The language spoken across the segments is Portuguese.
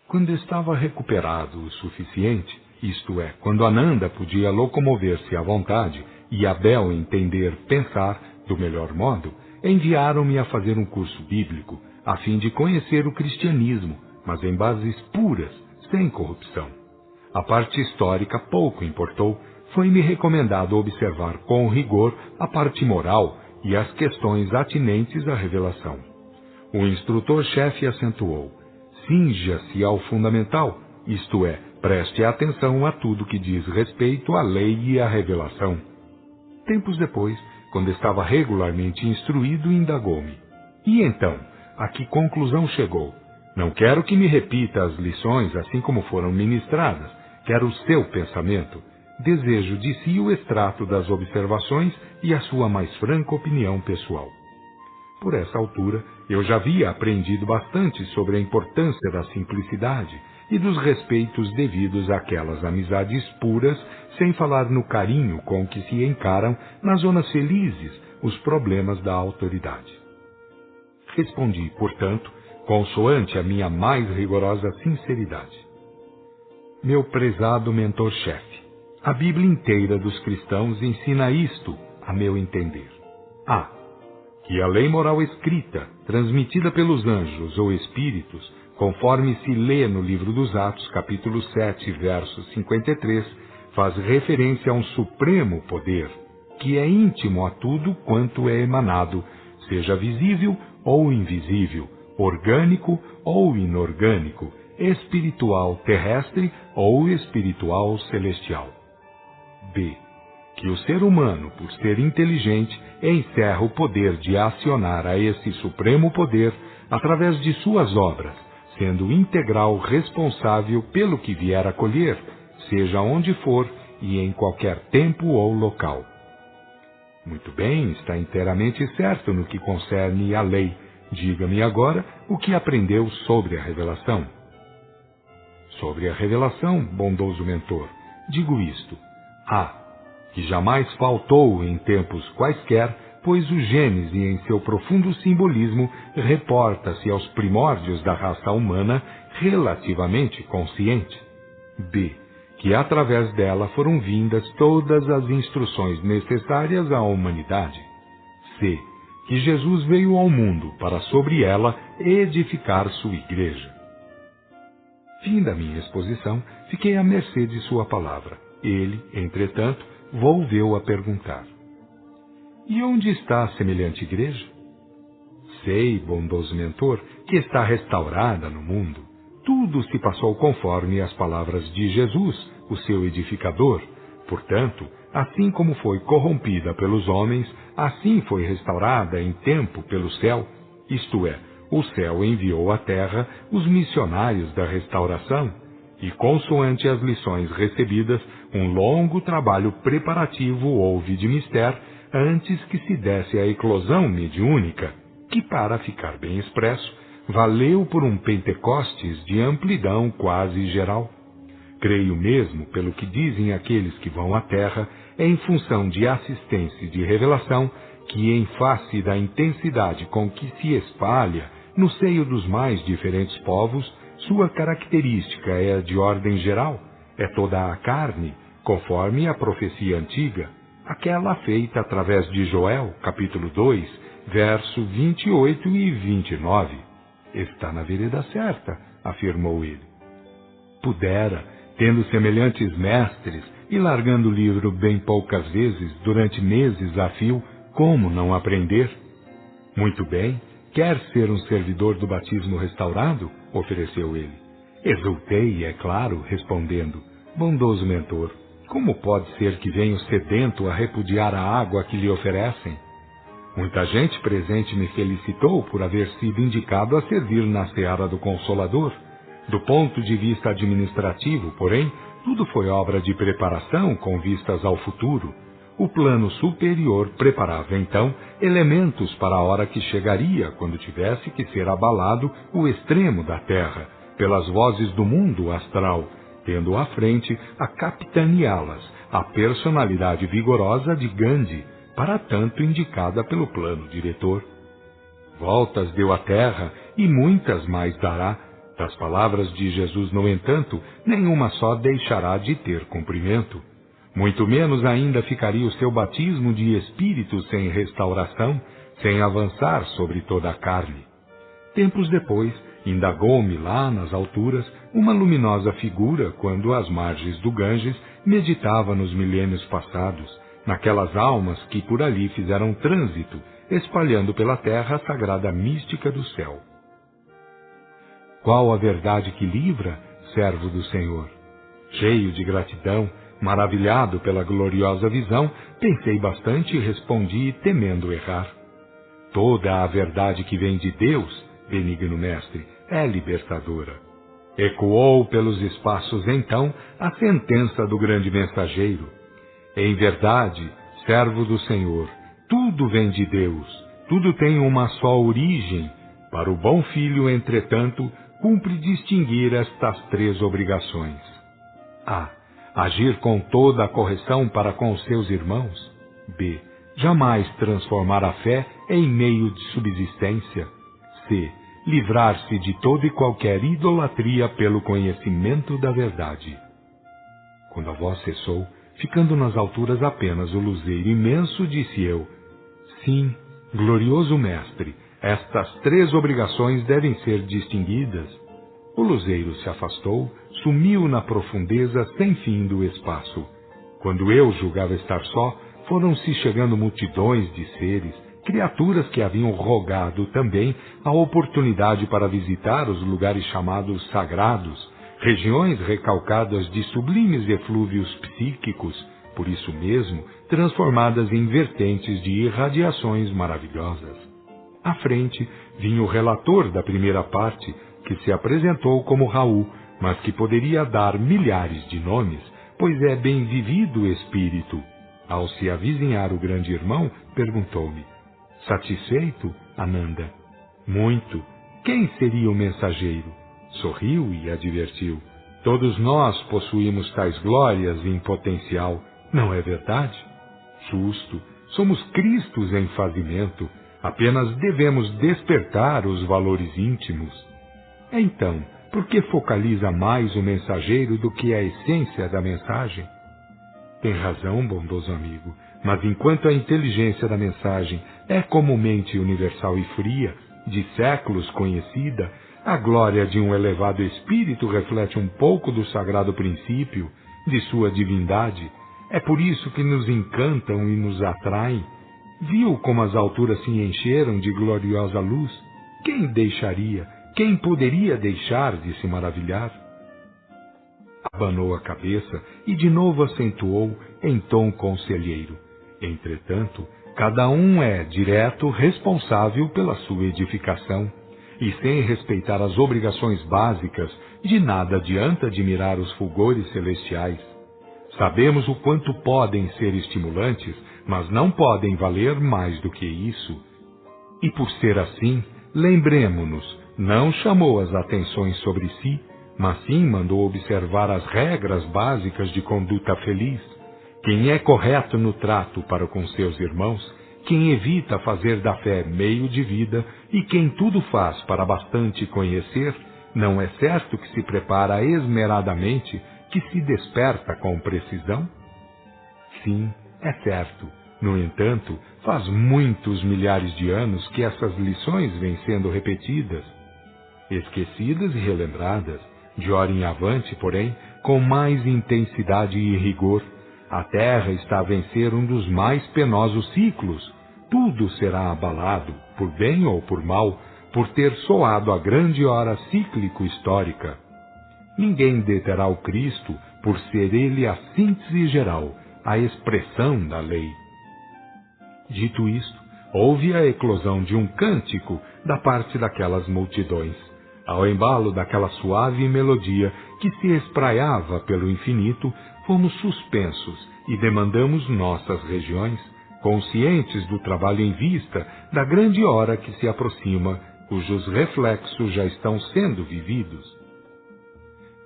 Quando estava recuperado o suficiente, isto é, quando Ananda podia locomover-se à vontade e Abel entender, pensar do melhor modo, enviaram-me a fazer um curso bíblico, a fim de conhecer o cristianismo, mas em bases puras, sem corrupção. A parte histórica pouco importou, foi-me recomendado observar com rigor a parte moral e as questões atinentes à revelação. O instrutor-chefe acentuou: cinja-se ao fundamental, isto é, preste atenção a tudo que diz respeito à lei e à revelação. Tempos depois, quando estava regularmente instruído, indagou-me: e então, a que conclusão chegou? Não quero que me repita as lições assim como foram ministradas, quero o seu pensamento. Desejo de si o extrato das observações e a sua mais franca opinião pessoal. Por essa altura, eu já havia aprendido bastante sobre a importância da simplicidade e dos respeitos devidos àquelas amizades puras, sem falar no carinho com que se encaram, nas zonas felizes, os problemas da autoridade. Respondi, portanto, consoante a minha mais rigorosa sinceridade: meu prezado mentor-chefe, a Bíblia inteira dos cristãos ensina isto, a meu entender. A. Que a lei moral escrita, transmitida pelos anjos ou espíritos, conforme se lê no livro dos Atos, capítulo 7, verso 53, faz referência a um supremo poder, que é íntimo a tudo quanto é emanado, seja visível ou invisível, orgânico ou inorgânico, espiritual terrestre ou espiritual celestial. B. Que o ser humano, por ser inteligente, encerra o poder de acionar a esse supremo poder através de suas obras, sendo integral responsável pelo que vier a colher, seja onde for e em qualquer tempo ou local. Muito bem, está inteiramente certo no que concerne à lei. Diga-me agora o que aprendeu sobre a revelação. Sobre a revelação, bondoso mentor, digo isto: A. Que jamais faltou em tempos quaisquer, pois o Gênesis, em seu profundo simbolismo, reporta-se aos primórdios da raça humana relativamente consciente. B. Que através dela foram vindas todas as instruções necessárias à humanidade. C. Que Jesus veio ao mundo para sobre ela edificar sua igreja. Fim da minha exposição, fiquei à mercê de sua palavra. Ele, entretanto, volveu a perguntar: e onde está a semelhante igreja? Sei, bondoso mentor, que está restaurada no mundo. Tudo se passou conforme as palavras de Jesus, o seu edificador. Portanto, assim como foi corrompida pelos homens, assim foi restaurada em tempo pelo céu. Isto é, o céu enviou à terra os missionários da restauração, e consoante as lições recebidas, um longo trabalho preparativo houve de mister antes que se desse a eclosão mediúnica, que, para ficar bem expresso, valeu por um Pentecostes de amplidão quase geral. Creio mesmo, pelo que dizem aqueles que vão à terra, em função de assistência e de revelação, que em face da intensidade com que se espalha no seio dos mais diferentes povos, sua característica é de ordem geral, é toda a carne, conforme a profecia antiga, aquela feita através de Joel, capítulo 2, verso 28 e 29. Está na vereda certa, afirmou ele. Pudera, tendo semelhantes mestres e largando o livro bem poucas vezes, durante meses a fio, como não aprender? Muito bem, quer ser um servidor do batismo restaurado? Ofereceu ele. Exultei, é claro, respondendo: bondoso mentor, como pode ser que venho sedento a repudiar a água que lhe oferecem? Muita gente presente me felicitou por haver sido indicado a servir na seara do Consolador. Do ponto de vista administrativo, porém, tudo foi obra de preparação com vistas ao futuro. O plano superior preparava, então, elementos para a hora que chegaria, quando tivesse que ser abalado o extremo da Terra, pelas vozes do mundo astral, tendo à frente a capitaneá-las, a personalidade vigorosa de Gandhi, para tanto indicada pelo plano diretor. Voltas deu à Terra e muitas mais dará, Das palavras de Jesus, no entanto, nenhuma só deixará de ter cumprimento. Muito menos ainda ficaria o seu batismo de Espírito sem restauração, sem avançar sobre toda a carne. Tempos depois, indagou-me lá nas alturas uma luminosa figura quando às margens do Ganges meditava nos milênios passados, naquelas almas que por ali fizeram trânsito, espalhando pela terra a sagrada mística do céu. Qual a verdade que livra, servo do Senhor? Cheio de gratidão, maravilhado pela gloriosa visão, pensei bastante e respondi, temendo errar. Toda a verdade que vem de Deus, benigno mestre, é libertadora. Ecoou pelos espaços então a sentença do grande mensageiro. Em verdade, servo do Senhor, tudo vem de Deus, tudo tem uma só origem. Para o bom filho, entretanto, cumpre distinguir estas 3 obrigações. A. Agir com toda a correção para com os seus irmãos. B. Jamais transformar a fé em meio de subsistência. C. Livrar-se de toda e qualquer idolatria pelo conhecimento da verdade. Quando a voz cessou, ficando nas alturas apenas o luzeiro imenso, disse eu: sim, glorioso mestre, estas 3 obrigações devem ser distinguidas. O luzeiro se afastou, sumiu na profundeza sem fim do espaço. Quando eu julgava estar só, foram-se chegando multidões de seres, criaturas que haviam rogado também a oportunidade para visitar os lugares chamados sagrados, regiões recalcadas de sublimes eflúvios psíquicos, por isso mesmo transformadas em vertentes de irradiações maravilhosas. À frente vinha o relator da primeira parte, que se apresentou como Raul, mas que poderia dar milhares de nomes, pois é bem vivido o espírito. Ao se avizinhar o grande irmão, perguntou-me: satisfeito, Ananda? Muito. Quem seria o mensageiro? Sorriu e advertiu: todos nós possuímos tais glórias em potencial, não é verdade? Justo, somos Cristos em fazimento, apenas devemos despertar os valores íntimos. Então, por que focaliza mais o mensageiro do que a essência da mensagem? Tem razão, bondoso amigo, mas enquanto a inteligência da mensagem é comumente universal e fria, de séculos conhecida, a glória de um elevado espírito reflete um pouco do sagrado princípio, de sua divindade. É por isso que nos encantam e nos atraem. Viu como as alturas se encheram de gloriosa luz? Quem poderia deixar de se maravilhar? Abanou a cabeça e de novo acentuou em tom conselheiro: entretanto, cada um é direto responsável pela sua edificação, e sem respeitar as obrigações básicas, de nada adianta admirar os fulgores celestiais. Sabemos o quanto podem ser estimulantes, mas não podem valer mais do que isso. E por ser assim, lembremo-nos, não chamou as atenções sobre si, mas sim mandou observar as regras básicas de conduta feliz. Quem é correto no trato para com seus irmãos, quem evita fazer da fé meio de vida e quem tudo faz para bastante conhecer, não é certo que se prepara esmeradamente, que se desperta com precisão? Sim, é certo. No entanto, faz muitos milhares de anos que essas lições vêm sendo repetidas, esquecidas e relembradas, de hora em avante, porém, com mais intensidade e rigor. A Terra está a vencer um dos mais penosos ciclos. Tudo será abalado, por bem ou por mal, por ter soado a grande hora cíclico-histórica. Ninguém deterá o Cristo por ser ele a síntese geral, a expressão da lei. Dito isto, houve a eclosão de um cântico da parte daquelas multidões. Ao embalo daquela suave melodia que se espraiava pelo infinito, fomos suspensos e demandamos nossas regiões, conscientes do trabalho em vista, da grande hora que se aproxima, cujos reflexos já estão sendo vividos.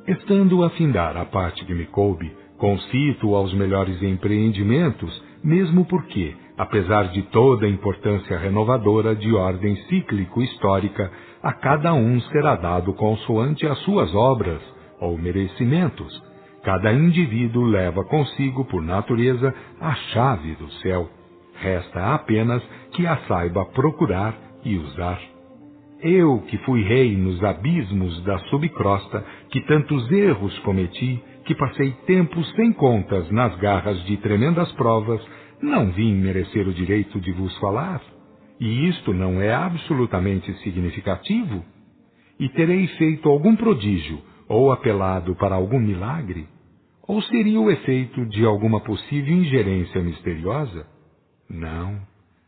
Estando a findar a parte que me coube, concito aos melhores empreendimentos, mesmo porque, apesar de toda a importância renovadora de ordem cíclico-histórica, a cada um será dado consoante as suas obras ou merecimentos. Cada indivíduo leva consigo, por natureza, a chave do céu. Resta apenas que a saiba procurar e usar. Eu, que fui rei nos abismos da subcrosta, que tantos erros cometi, que passei tempos sem contas nas garras de tremendas provas, não vim merecer o direito de vos falar? E isto não é absolutamente significativo? E terei feito algum prodígio, ou apelado para algum milagre? Ou seria o efeito de alguma possível ingerência misteriosa? Não.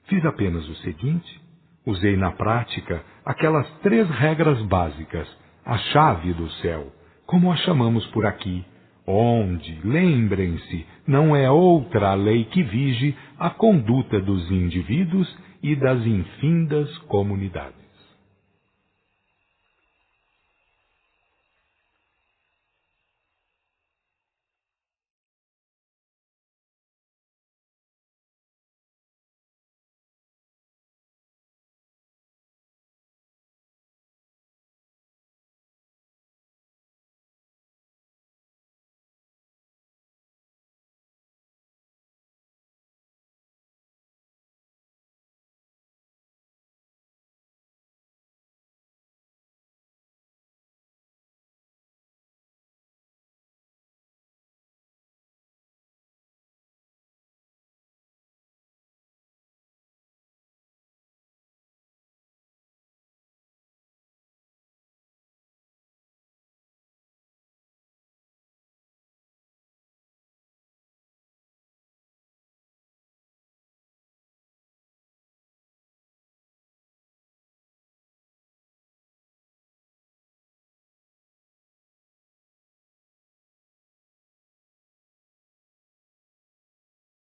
Fiz apenas o seguinte: usei na prática aquelas 3 regras básicas, a chave do céu, como a chamamos por aqui, onde, lembrem-se, não é outra a lei que vige a conduta dos indivíduos e das infindas comunidades.